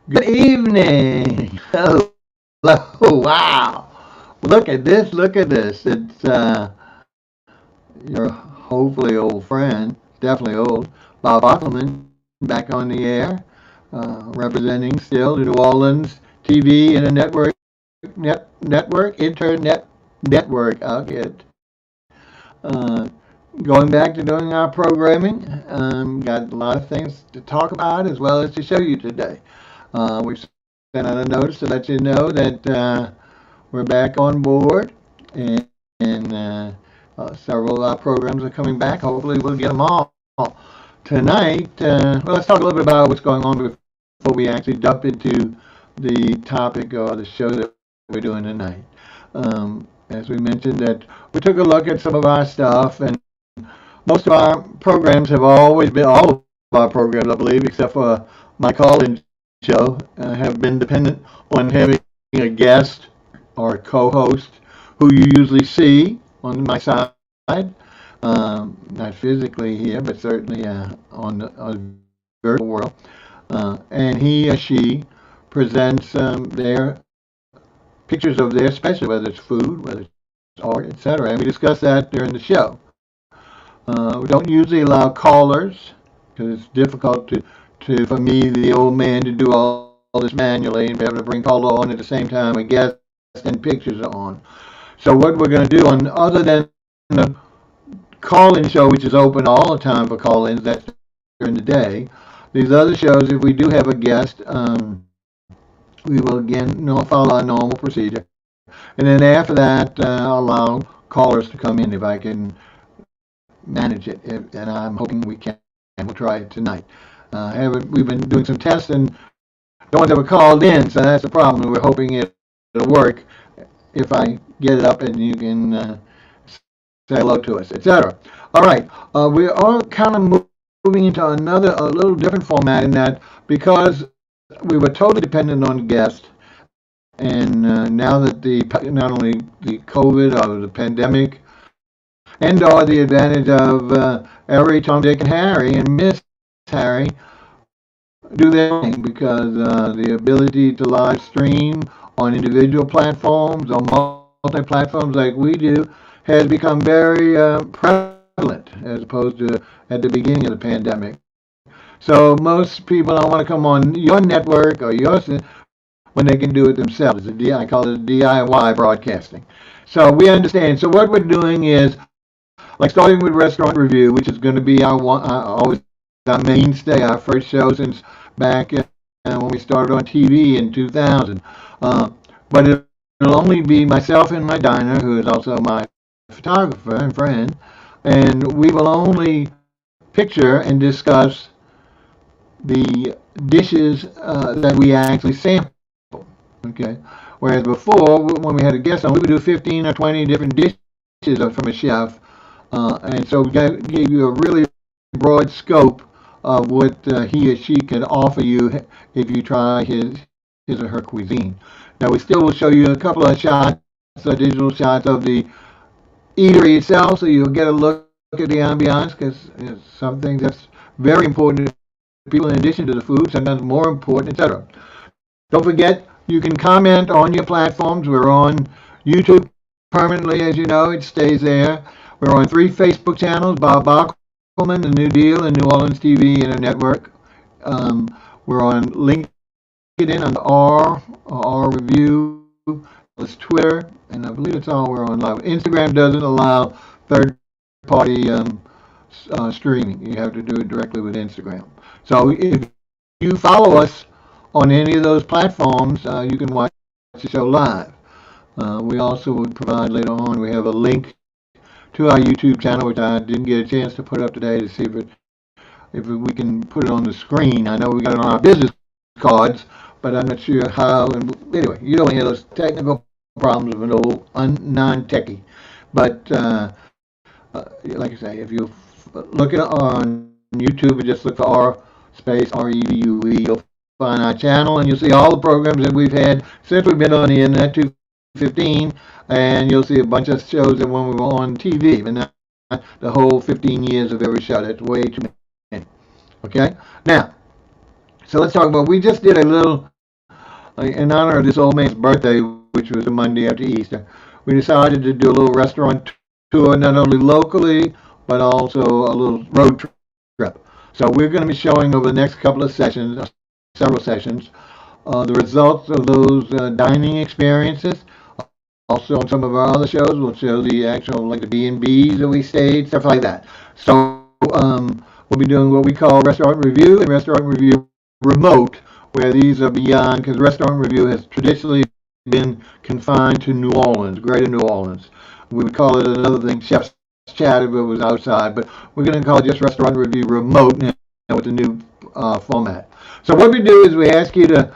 Good evening. Hello. Wow. Look at this. Look at this. It's your hopefully old friend, definitely old, Bob Bockelman, back on the air, representing still the New Orleans TV and a internet network. I'll get. Uh, Going back to doing our programming, got a lot of things to talk about as well as to show you today. We've sent out a notice to let you know that we're back on board, and, and several programs are coming back. Hopefully, we'll get them all tonight. Well, let's talk a little bit about what's going on before we actually jump into the topic or the show that we're doing tonight. As we mentioned, that we took a look at some of our stuff, and most of our programs have always been, all of our programs, I believe, except for my call-in show, have been dependent on having a guest or a co-host who you usually see on my side, not physically here, but certainly on the virtual world. And he or she presents their pictures of their specialty, whether it's food, whether it's art, etc. And we discuss that during the show. We don't usually allow callers because it's difficult for me, the old man, to do all this manually and be able to bring caller on at the same time a guest and pictures are on. So what we're going to do, on other than the call-in show, which is open all the time for call-ins, that's during the day. These other shows, if we do have a guest, we will again follow our normal procedure, and then after that, allow callers to come in if I can manage it, and I'm hoping we can. We'll try it tonight. We've been doing some tests, and no one's ever called in, so that's the problem. We're hoping it'll work if I get it up and you can say hello to us, etc. All right, we are kind of moving into a little different format in that, because we were totally dependent on guests, and now that not only the COVID or the pandemic, and or the advantage of every Tom, Dick, and Harry and Miss Harry do their thing, because the ability to live stream on individual platforms or multi-platforms like we do has become very prevalent as opposed to at the beginning of the pandemic. So most people don't want to come on your network or yours when they can do it themselves. I call it DIY broadcasting. So we understand. So what we're doing is, like, starting with Restaurant Revue, which is going to be always our mainstay, our first show since back when we started on TV in 2000. But it'll only be myself and my diner, who is also my photographer and friend, and we will only picture and discuss the dishes that we actually sample. Okay, whereas before, when we had a guest on, we would do 15 or 20 different dishes from a chef, and so we gave you a really broad scope of what he or she can offer you if you try his or her cuisine. Now, we still will show you a couple of shots, digital shots of the eatery itself, so you'll get a look at the ambiance, because some things that's very important to people in addition to the food, sometimes more important, etc. Don't forget, you can comment on your platforms. We're on YouTube permanently, as you know. It stays there. We're on 3 Facebook channels: Bob Bockelman, The New Deal, and New Orleans TV and a network. We're on LinkedIn on R Revue. It's Twitter, and I believe it's all we're on live. Instagram doesn't allow third-party streaming. You have to do it directly with Instagram. So if you follow us on any of those platforms, you can watch the show live. We also would provide later on, we have a link to our YouTube channel, which I didn't get a chance to put up today to see if we can put it on the screen. I know we got it on our business cards, but I'm not sure how. And anyway, you don't hear those technical problems of an old non-techie. But like I say, if you look at on YouTube and just look for R space REVUE, you'll find our channel, and you'll see all the programs that we've had since we've been on the internet, 2015, and you'll see a bunch of shows that when we were on TV, but not the whole 15 years of every show. That's way too many. Okay? Now, so let's talk about, we just did a little in honor of this old man's birthday, which was a Monday after Easter, we decided to do a little restaurant tour, not only locally, but also a little road trip. So we're going to be showing over the next couple of sessions, several sessions, the results of those dining experiences. Also, on some of our other shows, we'll show the actual, like the B&Bs that we stayed, stuff like that. So we'll be doing what we call Restaurant Review and Restaurant Review Remote, where these are beyond, because Restaurant Review has traditionally been confined to New Orleans, greater New Orleans. We would call it another thing, Chef's Chat, if it was outside, but we're going to call it just Restaurant Review Remote now with the new format. So what we do is we ask you to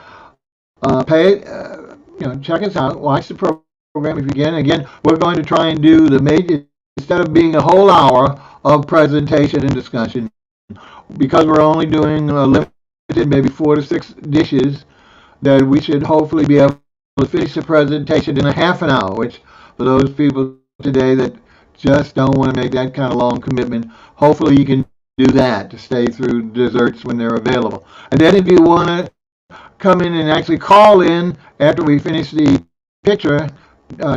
pay, check us out, watch the program if you can. Again, we're going to try and do the major, instead of being a whole hour of presentation and discussion, because we're only doing limited, maybe 4 to 6 dishes, that we should hopefully be able to finish the presentation in a half an hour, which for those people today that just don't want to make that kind of long commitment, hopefully you can do that to stay through desserts when they're available. And then if you want to come in and actually call in after we finish the picture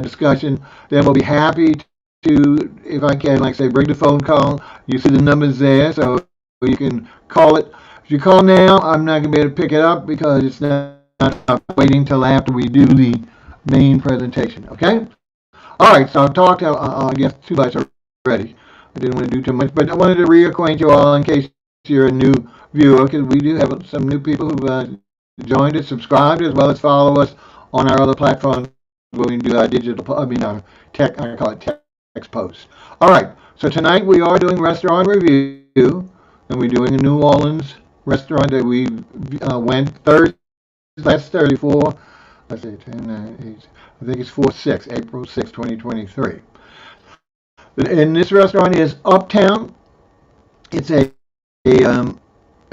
discussion, then we'll be happy to, if I can, like say, bring the phone call. You see the numbers there, so you can call it. If you call now, I'm not going to be able to pick it up because it's not waiting till after we do the main presentation, okay? All right, so I've talked, I guess, too much already. I didn't want to do too much, but I wanted to reacquaint you all in case you're a new viewer, because we do have some new people who've joined us, subscribed, as well as follow us on our other platforms where we do our our tech, I call it text posts. All right, so tonight we are doing Restaurant Review, and we're doing a New Orleans restaurant that we went last Thursday for, let's see, 10, 9, 8, I think it's 4/6, April 6, 2023. And this restaurant is Uptown. It's as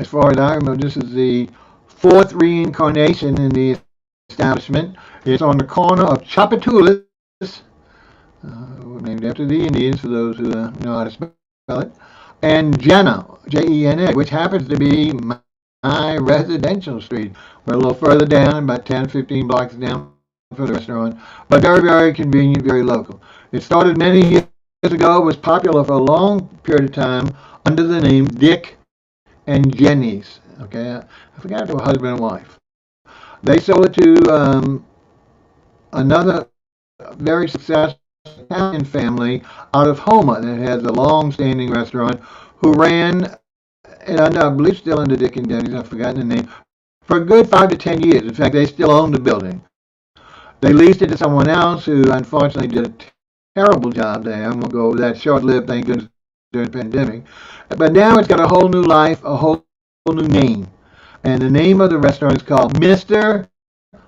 far as I remember, this is the 4th reincarnation in the establishment. It's on the corner of Chapatulas, named after the Indians, for those who know how to spell it, and Jena, Jena, which happens to be my residential street. We're a little further down, about 10, 15 blocks down from the restaurant, but very, very convenient, very local. It started many years ago, was popular for a long period of time under the name Dick and Jenny's. Okay, I forgot if they were husband and wife. They sold it to another very successful Italian family out of Homa that has a long-standing restaurant, who ran, and I believe still under Dick and Jenny's, I've forgotten the name, for a good 5 to 10 years. In fact, they still own the building. They leased it to someone else who unfortunately did a terrible job there. I won't go over that, short-lived, thank goodness, during the pandemic. But now it's got a whole new life, a whole new name. And the name of the restaurant is called Mr.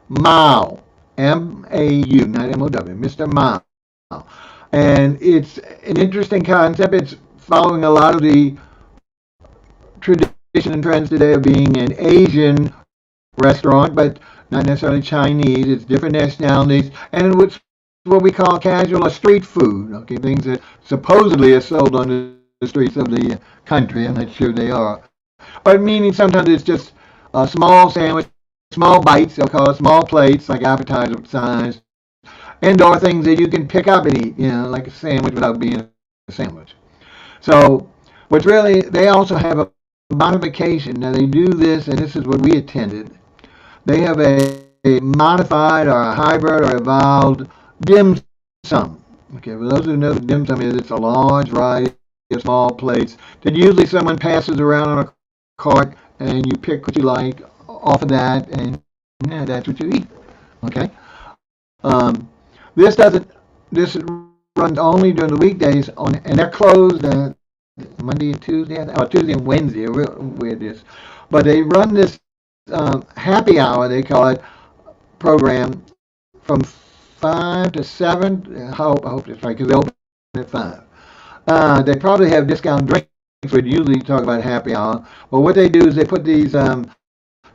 Mao. M-A-U, not M-O-W, Mr. Mao. And it's an interesting concept. It's following a lot of the tradition and trends today of being an Asian restaurant, but not necessarily Chinese. It's different nationalities, and it's what we call casual or street food. Okay, things that supposedly are sold on the streets of the country. I'm not sure they are, but meaning sometimes it's just a small sandwich, small bites. They'll call it small plates, like appetizer size, and/or things that you can pick up and eat. Like a sandwich without being a sandwich. So, what's really, they also have a modification. Now they do this, and this is what we attended. They have a modified or a hybrid or evolved dim sum. Okay, for those who know what dim sum is, it's a large variety of small plates that usually someone passes around on a cart, and you pick what you like off of that, and that's what you eat. Okay. This runs only during the weekdays, and they're closed Monday and Tuesday, or Tuesday and Wednesday, weird this. But they run this happy hour, they call it, program from 5 to 7. I hope it's right, because they open at 5. They probably have discount drinks. We'd usually talk about happy hour. But what they do is they put these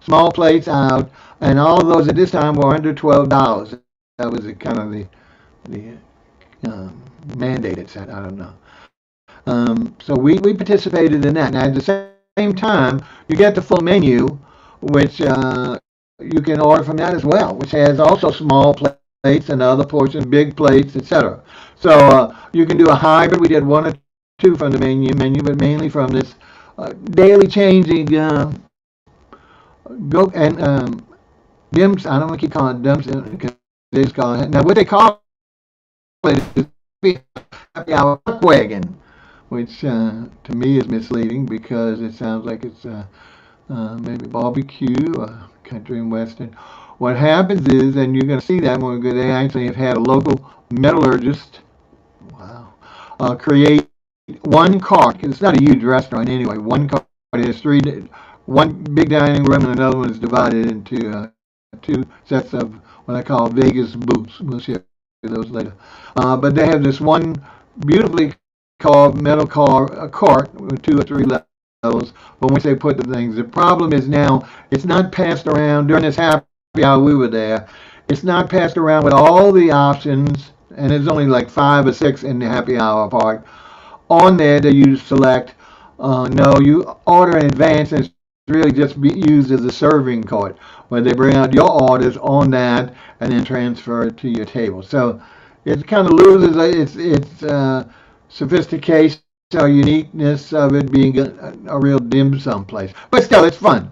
small plates out, and all of those at this time were under $12. That was kind of the mandated set. I don't know. So we participated in that. Now at the same time, you get the full menu, which you can order from that as well, which has also small plates and other portions, big plates, etc. So you can do a hybrid. We did one or two from the menu, but mainly from this daily changing go and dims. I don't want to keep calling it dims because they just call it. Now what they call it is happy hour wagon, which to me is misleading because it sounds like it's maybe barbecue, country and western. What happens is, and you're going to see that when we go, they actually have had a local metallurgist, wow, create one cart. 'Cause it's not a huge restaurant anyway. One cart has one big dining room, and another one is divided into two sets of what I call Vegas booths. We'll share those later. But they have this one beautifully carved metal cart with 2 or 3 levels from which they put the things. The problem is now it's not passed around during this happy hour we were there. It's not passed around with all the options, and there's only like 5 or 6 in the happy hour part on there that you select. No, you order in advance, and it's really just be used as a serving cart where they bring out your orders on that and then transfer it to your table. So it kind of loses its sophistication or uniqueness of it being a real dim sum place. But still, it's fun.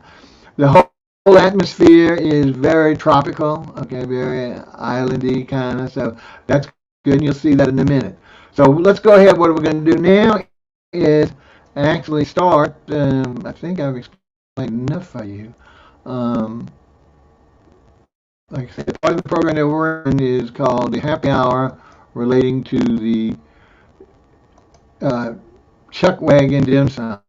The whole atmosphere is very tropical, okay, very islandy kind of. So that's good, and you'll see that in a minute. So let's go ahead. What we're going to do now is actually start. I think I've explained enough for you. Like I said, part of the program that we're in is called the Happy Hour, relating to the Chuck Wagon dim sum.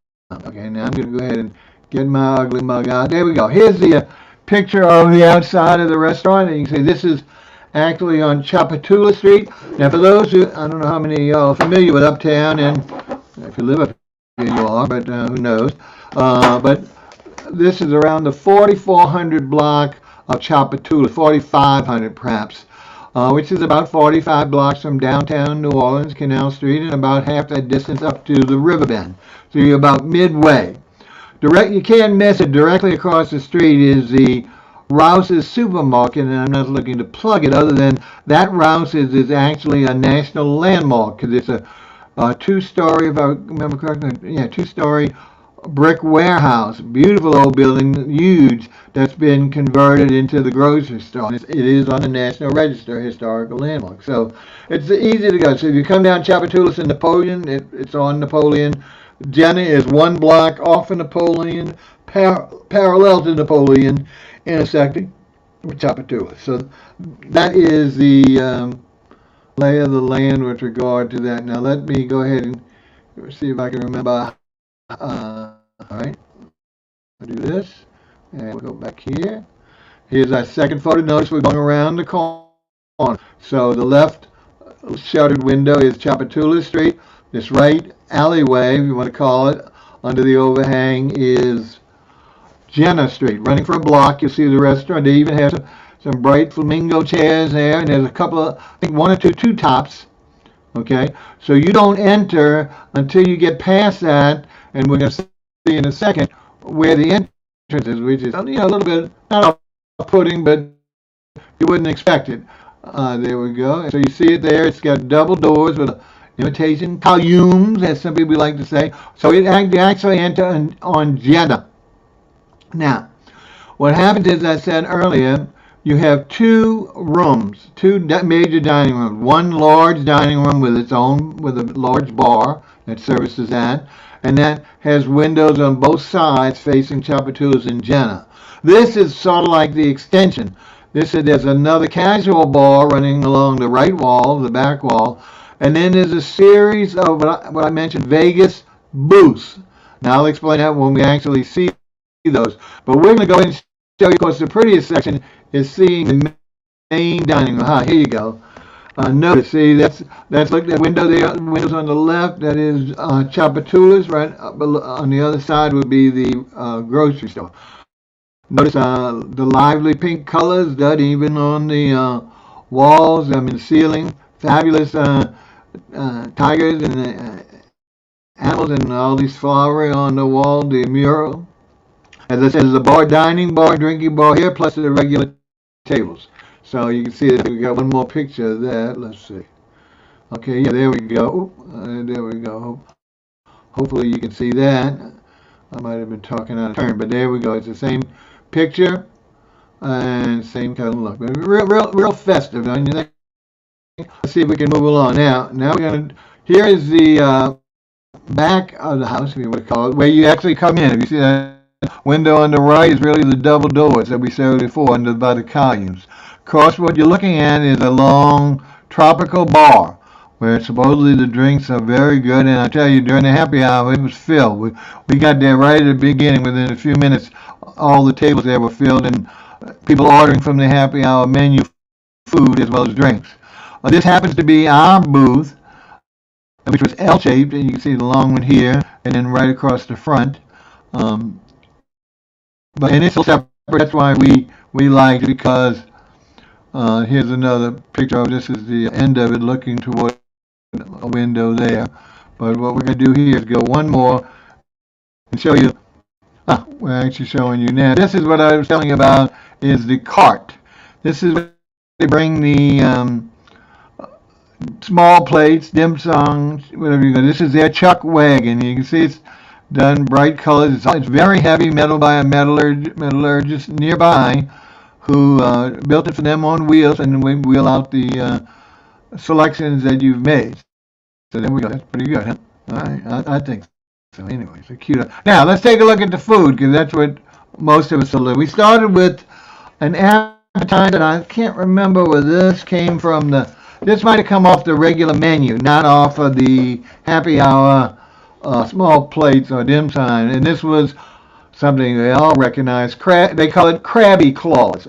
Okay, now I'm going to go ahead and get my ugly mug out. There we go. Here's the picture of the outside of the restaurant, and you can see this is actually on Chapatula Street. Now, for those who, I don't know how many of y'all are familiar with Uptown, and if you live up here, you are, but who knows. But this is around the 4400 block of Chapatula, 4500 perhaps, which is about 45 blocks from downtown New Orleans, Canal Street, and about half that distance up to the river bend. So you're about midway. You can't miss it. Directly across the street is the Rouse's Supermarket, and I'm not looking to plug it other than that Rouse's is actually a national landmark because it's a 2-story, if I remember correctly, yeah, 2-story brick warehouse, beautiful old building, huge, that's been converted into the grocery store. It is on the National Register Historical Landmark. So it's easy to go. So if you come down Chapatoulas and Napoleon, it's on Napoleon. Jenna is 1 block off of Napoleon, parallel to Napoleon, intersecting with Chapatoulas. So that is the lay of the land with regard to that. Now let me go ahead and see if I can remember. All right, I'll do this, and we'll go back here. Here's our second photo. Notice we're going around the corner. So the left shuttered window is Chapatula Street. This right alleyway, if you want to call it, under the overhang is Jenna Street. Running for a block, you'll see the restaurant. They even have some bright flamingo chairs there, and there's a couple of, I think 1 or 2 tops. Okay, so you don't enter until you get past that, and we're going to see in a second where the entrance is, which is, a little bit, not off-putting, but you wouldn't expect it. There we go. And so you see it there. It's got double doors with imitation columns, as some people like to say. So you actually enter on Jenna. Now, what happens is, as I said earlier, you have 2 rooms, 2 major dining rooms. One large dining room with a large bar that services that, and that has windows on both sides facing Chapatoulas and Jenna. This is sort of like the extension. There's another casual bar running along the right wall, the back wall, and then there's a series of what I mentioned, Vegas booths. Now I'll explain that when we actually see those. But we're going to go ahead and show you, of course, the prettiest section is seeing the main dining room. Here you go. Notice, see, that's look at window there. Windows on the left. That is Chapatoulas. Right on the other side would be the grocery store. Notice the lively pink colors that even on the walls. I mean, the ceiling. Fabulous tigers and animals and all these flowers on the wall. The mural. As I said, there's a bar, dining bar, drinking bar here, plus the regular tables. So you can see that we got one more picture of that. Let's see. Okay, yeah, there we go. There we go. Hopefully you can see that. I might have been talking out of turn, but there we go. It's the same picture and same kind of look. But real festive, don't you think? Let's see if we can move along. Now we're gonna. Here is the back of the house, if you would call it, where you actually come in. If you see that window on the right, is really the double doors that we showed before under by the columns. Of course, what you're looking at is a long tropical bar where supposedly the drinks are very good. And I tell you, during the happy hour, it was filled. We got there right at the beginning. Within a few minutes, all the tables there were filled, and people ordering from the happy hour menu food as well as drinks. This happens to be our booth, which was L-shaped, and you can see the long one here, and then right across the front. And it's separate. That's why we liked it, because here's another picture of this. Is the end of it, looking toward a window there. But what we're going to do here is go one more and show you. We're actually showing you now. This is what I was telling you about. Is the cart. This is where they bring the small plates, dim sum, whatever you go. This is their chuck wagon. You can see it's done bright colors. It's very heavy metal by a metallurgist nearby who built it for them on wheels, and then we wheel out the selections that you've made. So there we go. That's pretty good, huh? All right, I think so. Anyway, so cute. Now let's take a look at the food, because that's what most of us will do. We started with an appetizer, and I can't remember where this came from. This might have come off the regular menu, not off of the happy hour small plates or dim sum. And this was something they all recognize. They call it Krabby Claws.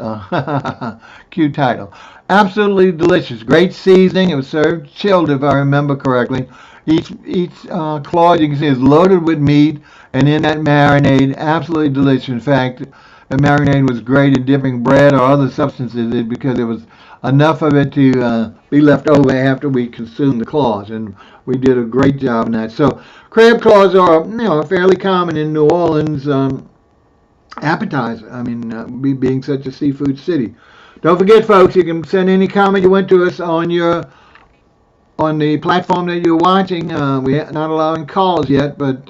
Cute title. Absolutely delicious. Great seasoning. It was served chilled, if I remember correctly. Each claw, you can see, is loaded with meat, and in that marinade, absolutely delicious. In fact, the marinade was great in dipping bread or other substances in, because there was enough of it to be left over after we consumed the claws, and we did a great job in that. So crab claws are fairly common in New Orleans appetizer. I mean, being such a seafood city. Don't forget, folks, you can send any comment you want to us on the platform that you're watching. We're not allowing calls yet, but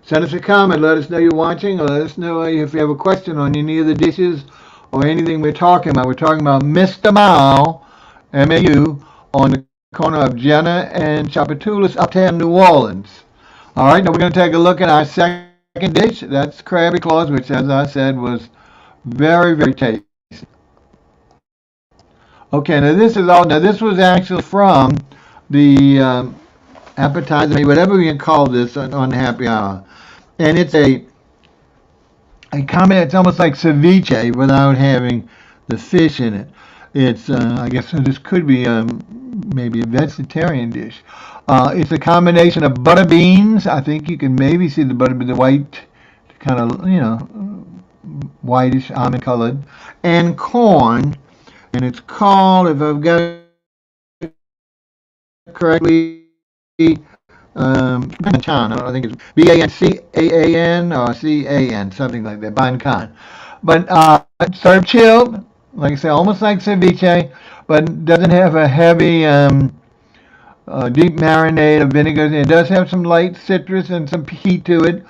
send us a comment. Let us know you're watching, or let us know if you have a question on any of the dishes or anything we're talking about. We're talking about Mr. Mao, M-A-U, on the corner of Jenna and Chapatoulas, Uptown New Orleans. All right, now we're going to take a look at our second dish. That's Krabby Claws, which, as I said, was very, very tasty. Okay, now this was actually from the appetizer, whatever we can call this on happy hour. And it's a comment. It's almost like ceviche without having the fish in it. It's I guess this could be maybe a vegetarian dish. It's a combination of butter beans. I think you can maybe see the white, kind of whitish almond colored, and corn. And it's called, if I've got it correctly, banchan. I think it's B-A-N-C-A-A-N or C-A-N, something like that, banchan. But served chilled, like I say, almost like ceviche, but doesn't have a heavy deep marinade of vinegar. It does have some light citrus and some heat to it.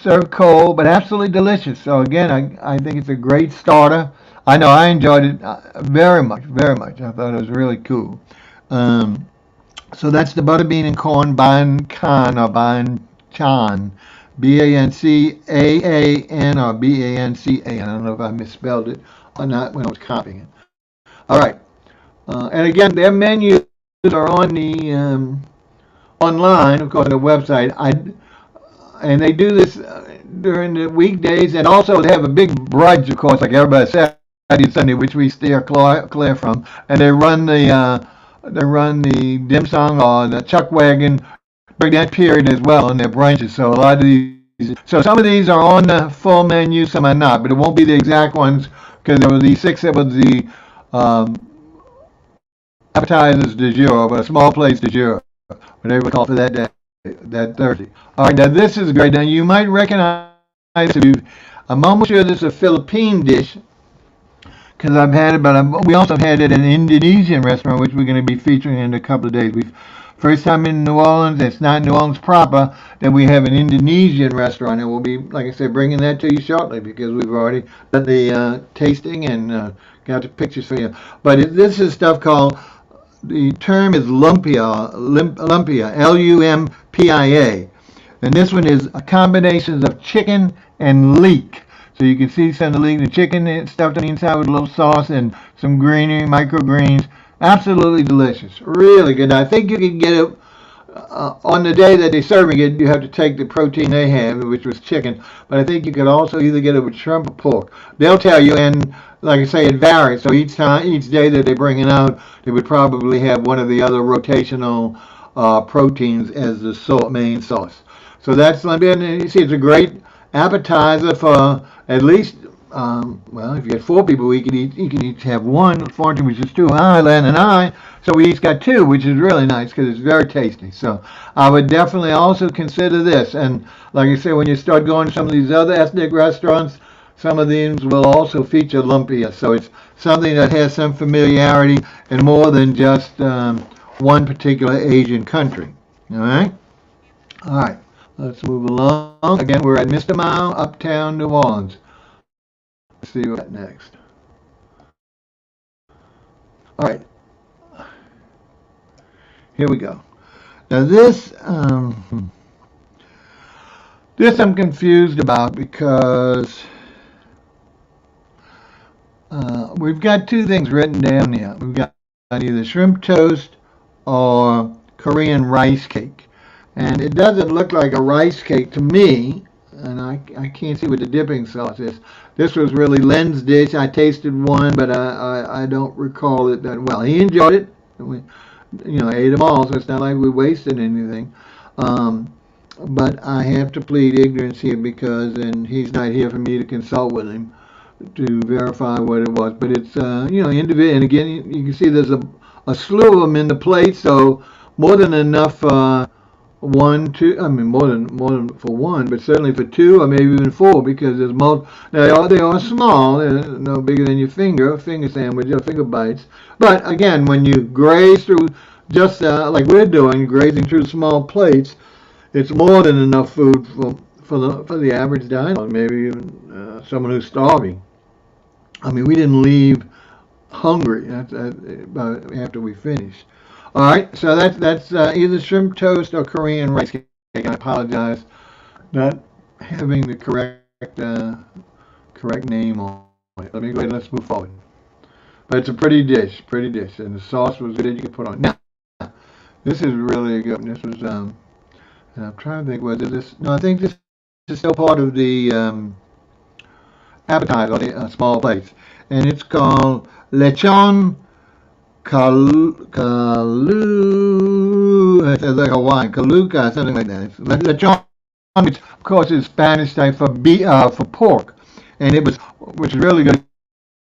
Served cold, but absolutely delicious. So again, I think it's a great starter. I know I enjoyed it very much, very much. I thought it was really cool. So that's the butterbean and corn banchan or banchan, B-A-N-C-A-A-N or B-A-N-C-A-N. I don't know if I misspelled it or not when I was copying it. All right. And again, their menus are on the online, of course, on the website. And they do this during the weekdays, and also they have a big brunch, of course, like everybody said. Saturday and Sunday, which we steer clear from, and they run the dim sum or the chuck wagon during that period as well in their brunches. So a lot of these, some of these are on the full menu, some are not, but it won't be the exact ones, because there were the 6 that was the appetizers de jour, but a small plates de jour, whatever we call it for that day, that Thursday. All right, now this is great. Now you might recognize I'm almost sure this is a Philippine dish because I've had it, but we also had it at an Indonesian restaurant, which we're going to be featuring in a couple of days. First time in New Orleans. It's not New Orleans proper that we have an Indonesian restaurant, and we'll be, like I said, bringing that to you shortly because we've already done the tasting and got the pictures for you. But this is stuff called, the term is lumpia, Lumpia, and this one is a combination of chicken and leek. So you can see some of the chicken stuffed on the inside with a little sauce and some greenery, microgreens. Absolutely delicious. Really good. Now, I think you can get it on the day that they're serving it. You have to take the protein they have, which was chicken. But I think you could also either get it with shrimp or pork. They'll tell you, and like I say, it varies. So each day that they bring it out, they would probably have one of the other rotational proteins as the main sauce. So that's, and you see, it's a great appetizer for at least, well, if you get 4 people, you can each have one. Unfortunately, which is too high, Len and I. So we each got 2, which is really nice because it's very tasty. So I would definitely also consider this. And like I say, when you start going to some of these other ethnic restaurants, some of these will also feature lumpia. So it's something that has some familiarity in more than just one particular Asian country. All right? All right. Let's move along. Again, we're at Mr. Mile, Uptown, New Orleans. Let's see what next. All right. Here we go. Now this I'm confused about because we've got 2 things written down here. We've got either shrimp toast or Korean rice cake. And it doesn't look like a rice cake to me, and I can't see what the dipping sauce is. This was really Len's dish. I tasted one, but I don't recall it that well. He enjoyed it. We, ate them all, so it's not like we wasted anything. But I have to plead ignorance here because, and he's not here for me to consult with him to verify what it was. But it's, individual. And again, you can see there's a slew of them in the plate, so more than enough. 1, 2. I mean, more than for 1, but certainly for 2 or maybe even 4 because there's most. Now they are small, they're no bigger than your finger sandwich or finger bites. But again, when you graze through, just like we're doing, grazing through small plates, it's more than enough food for the average diner, maybe even someone who's starving. I mean, we didn't leave hungry after we finished. All right, so that's either shrimp toast or Korean rice cake. I apologize, not having the correct name on it. Let me go ahead and let's move forward. But it's a pretty dish, and the sauce was good. You can put on. Now, this is really good. This was and I'm trying to think whether this. No, I think this is still part of the appetizer, the small plates, and it's called lechon. It's like Hawaiian, Kaluka, something like that. It's lechon, which of course is Spanish type for pork, and which is really good.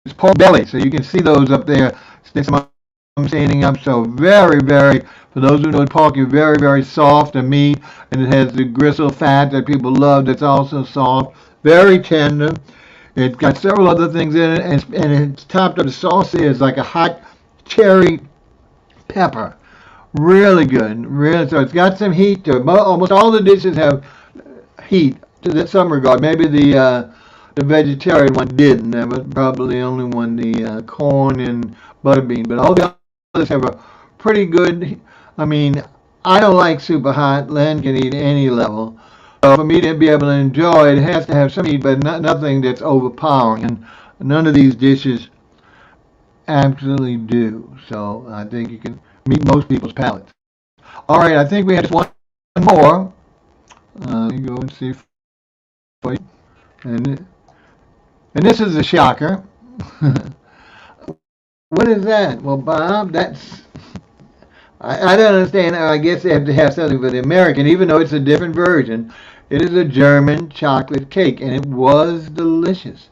It's pork belly, so you can see those up there. I'm standing up, so very, very. For those who know pork, it's very, very soft and meat, and it has the gristle fat that people love. That's also soft, very tender. It's got several other things in it, and it's topped up. The sauce is like a hot cherry pepper. Really good. So it's got some heat to it. Almost all the dishes have heat to some regard. Maybe the vegetarian one didn't. That was probably the only one, the corn and butterbean. But all the others have a pretty good. I mean, I don't like super hot. Len can eat any level. So for me to be able to enjoy it, it has to have some heat, but nothing that's overpowering. And none of these dishes absolutely do. So I think you can meet most people's palates. All right, I think we have just one more. Let me go and see for you. And this is a shocker. What is that? Well, Bob, that's I don't understand. I guess they have to have something for the American, even though it's a different version. It is a German chocolate cake, and it was delicious.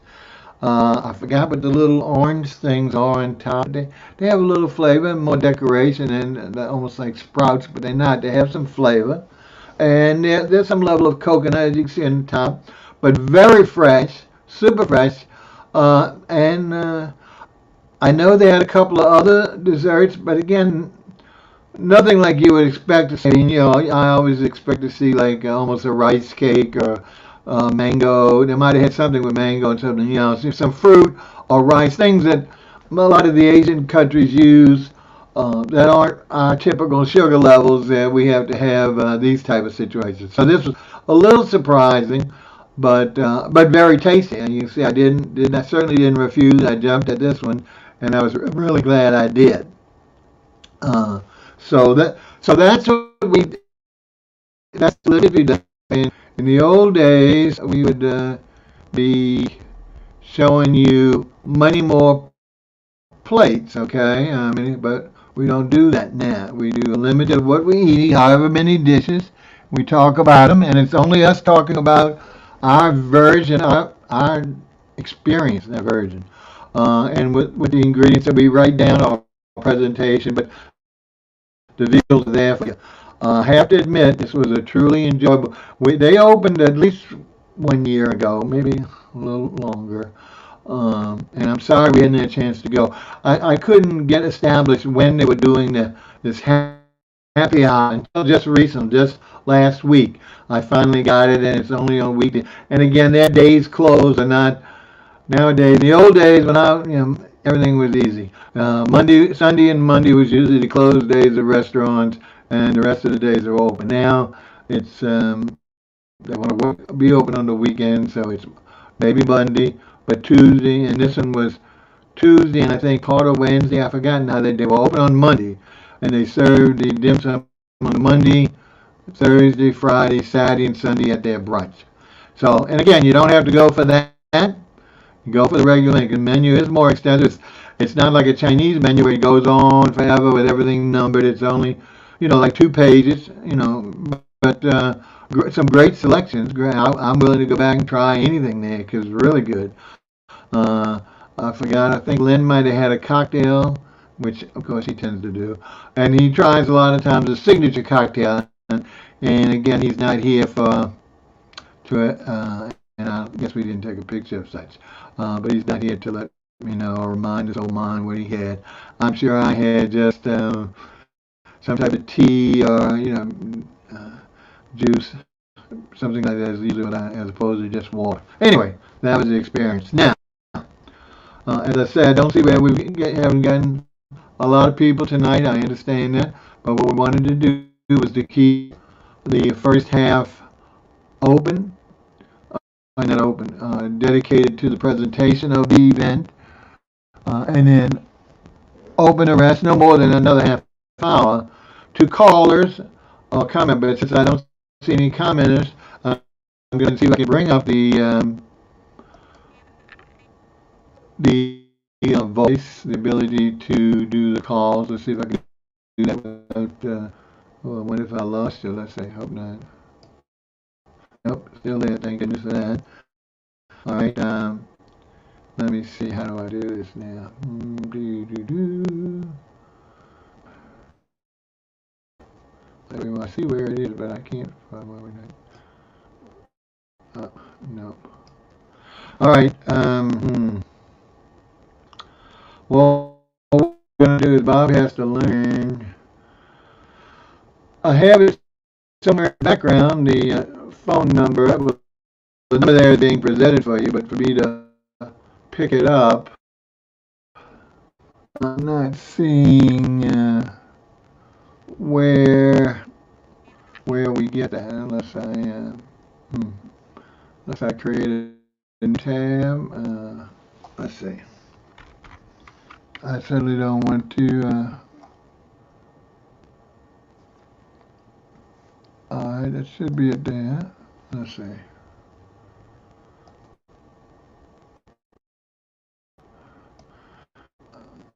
I forgot what the little orange things are on top. They have a little flavor, more decoration, and they're almost like sprouts, but they're not. They have some flavor. And there's some level of coconut, as you can see on the top. but very fresh, super fresh. And I know they had a couple of other desserts, but again, nothing like you would expect to see. You know, I always expect to see like almost a rice cake or mango. They might have had something with mango and something, you know, some fruit or rice, things that a lot of the Asian countries use that aren't our typical sugar levels that we have to have these type of situations. So this was a little surprising, but very tasty. And you see, I certainly didn't refuse. I jumped at this one, and I was really glad I did. Uh, so that's what we that's literally done. In the old days, we would be showing you many more plates, okay? I mean, but we don't do that now. We do a limit of what we eat, however many dishes. We talk about them, and it's only us talking about our version, our experience, that version, and with the ingredients that we write down our presentation. But the visuals are there for you. I have to admit, this was a truly enjoyable. They opened at least 1 year ago, maybe a little longer. And I'm sorry we hadn't had a chance to go. I couldn't get established when they were doing this happy hour until just recently, just last week. I finally got it, and it's only on weekdays. And again, their days closed are not nowadays. In the old days, when everything was easy. Sunday, and Monday was usually the closed days of restaurants, and the rest of the days are open. Now it's they want to be open on the weekend, so it's maybe Monday, but Tuesday, and this one was Tuesday, and I think part of Wednesday. I forgot now that they were open on Monday, and they served the dim sum on Monday, Thursday, Friday, Saturday, and Sunday at their brunch. So, and again, you don't have to go for that. You go for the regular thing. The menu is more extensive. It's not like a Chinese menu where it goes on forever with everything numbered. It's only, like 2 pages, but some great selections. I'm willing to go back and try anything there because it's really good. I forgot. I think Lynn might have had a cocktail, which of course he tends to do, and he tries a lot of times a signature cocktail. And again, he's not here and I guess we didn't take a picture of such, but he's not here to let me know or remind us of mine what he had. I'm sure I had just some type of tea or juice, something like that is usually what as opposed to just water. Anyway, that was the experience. Now, as I said, I don't see where haven't gotten a lot of people tonight. I understand that, but what we wanted to do was to keep the first half open, not open, dedicated to the presentation of the event, and then open the rest, no more than another half hour, to callers or comment. But since I don't see any commenters, I'm going to see if I can bring up the voice, the ability to do the calls. Let's see if I can do that without. What if I lost you? Let's say, hope not. Nope, still there. Thank goodness for that. All right. Let me see. How do I do this now? I see where it is, but I can't find where we're not. No. All right. Well, what we're going to do is Bob has to learn. I have it somewhere in the background, the phone number. The number there is being presented for you, but for me to pick it up, I'm not seeing where we get that unless I created a new tab. Let's see. I certainly don't want to. Alright, that should be it there. Let's see.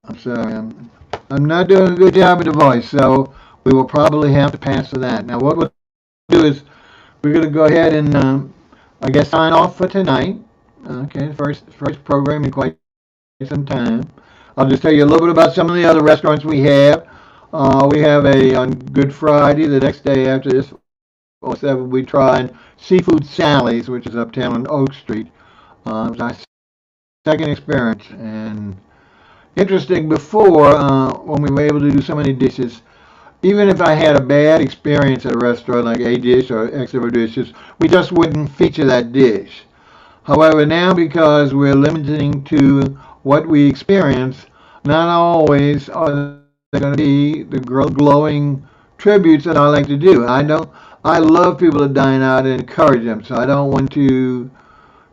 I'm sorry, I'm not doing a good job with the voice, so we will probably have to pass to that. Now, what we'll do is we're going to go ahead and I guess sign off for tonight. Okay, first program in quite some time. I'll just tell you a little bit about some of the other restaurants we have. We have on Good Friday, the next day after this, or 7, we tried Seafood Sally's, which is uptown on Oak Street. It was our second experience, and interesting. Before, when we were able to do so many dishes, even if I had a bad experience at a restaurant, like a dish or X number of dishes, we just wouldn't feature that dish. However, now, because we're limiting to what we experience, not always are they going to be the glowing tributes that I like to do. I love people to dine out and encourage them, so I don't want to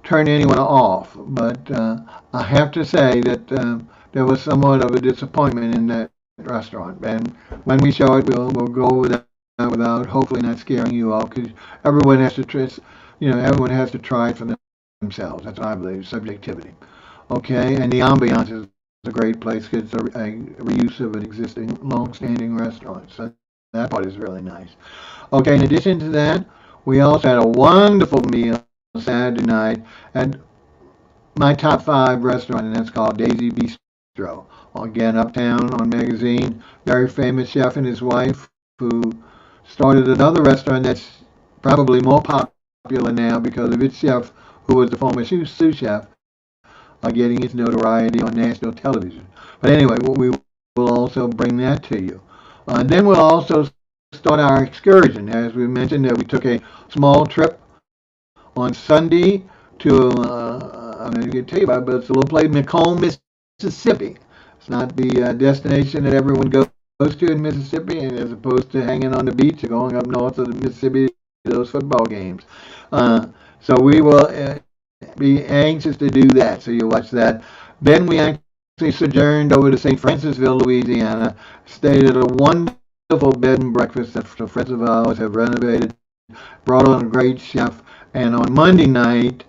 turn anyone off. But I have to say that there was somewhat of a disappointment in that restaurant. And when we show it, we'll go with that without hopefully not scaring you off, because everyone has to try, everyone has to try it for themselves. That's what I believe, subjectivity. Okay, and the ambiance is a great place because it's a reuse of an existing, long-standing restaurant. So that part is really nice. Okay, in addition to that, we also had a wonderful meal Saturday night at my top 5 restaurant, and that's called Daisy Bistro. Again, uptown on Magazine. Very famous chef and his wife who started another restaurant that's probably more popular now because of its chef, who was the former sous chef, getting his notoriety on national television. But anyway, we will also bring that to you. And then we'll also start our excursion. As we mentioned, we took a small trip on Sunday to, I'm not going to tell you about it, but it's a little place, Macomb, Mississippi. It's not the destination that everyone goes to in Mississippi, and as opposed to hanging on the beach or going up north of the Mississippi to those football games. So we will be anxious to do that, so you'll watch that. Then we actually sojourned over to St. Francisville, Louisiana, stayed at a wonderful bed and breakfast that some friends of ours have renovated, brought on a great chef, and on Monday night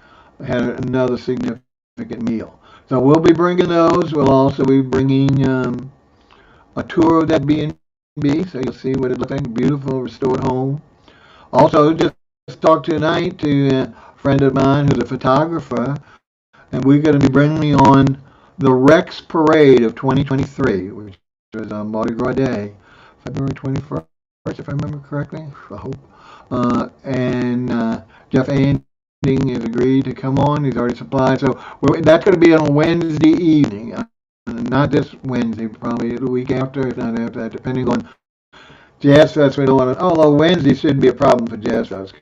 had another significant meal. So we'll be bringing those. We'll also be bringing a tour of that B&B, so you'll see what it looks like, a beautiful restored home. Also, just talked tonight to a friend of mine who's a photographer, and we're going to be bringing on the Rex Parade of 2023, which was on Mardi Gras Day, February 21st, if I remember correctly. I hope. And Jeff Anding has agreed to come on. He's already supplied. So that's going to be on a Wednesday evening. Not this Wednesday, probably the week after, if not after that, depending on Jazz Fest. We don't want to, although Wednesday shouldn't be a problem for Jazz Fest,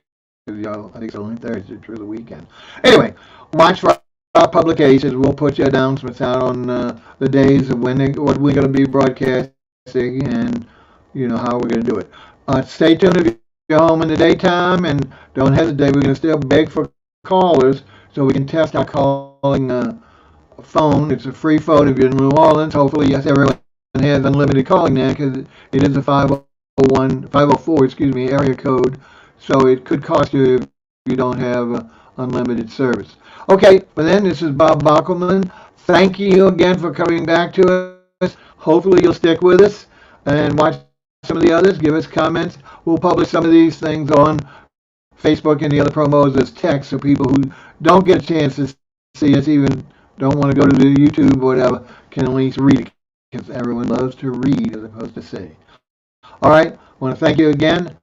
because I think it's only Thursday through the weekend. Anyway, watch for our publications. We'll put your announcements out on the days of what we're going to be broadcasting, and how we're going to do it. Stay tuned if you're home in the daytime, and don't hesitate. We're going to still beg for callers so we can test our calling phone. It's a free phone if you're in New Orleans. Hopefully, yes, everyone has unlimited calling now, because it is a 504 area code. So it could cost you if you don't have unlimited service. Okay, but then this is Bob Bockelman. Thank you again for coming back to us. Hopefully you'll stick with us and watch some of the others. Give us comments. We'll publish some of these things on Facebook and the other promos as text, so people who don't get a chance to see us, even don't want to go to the YouTube or whatever, can at least read it, because everyone loves to read as opposed to see. All right, I want to thank you again.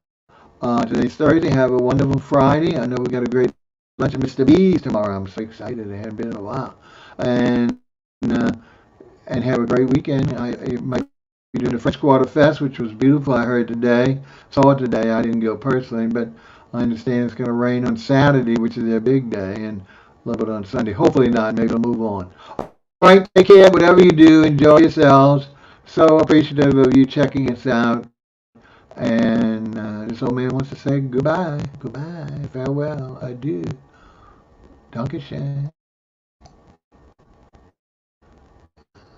Today's Thursday. Have a wonderful Friday. I know we got a great lunch at Mr. B's tomorrow. I'm so excited. I haven't been in a while. And have a great weekend. I might be doing the French Quarter Fest, which was beautiful. I heard today. Saw it today. I didn't go personally, but I understand it's going to rain on Saturday, which is their big day, and a little bit on Sunday. Hopefully not. Maybe we'll move on. All right. Take care. Whatever you do, enjoy yourselves. So appreciative of you checking us out. And this old man wants to say goodbye, farewell, adieu, Dankeschön.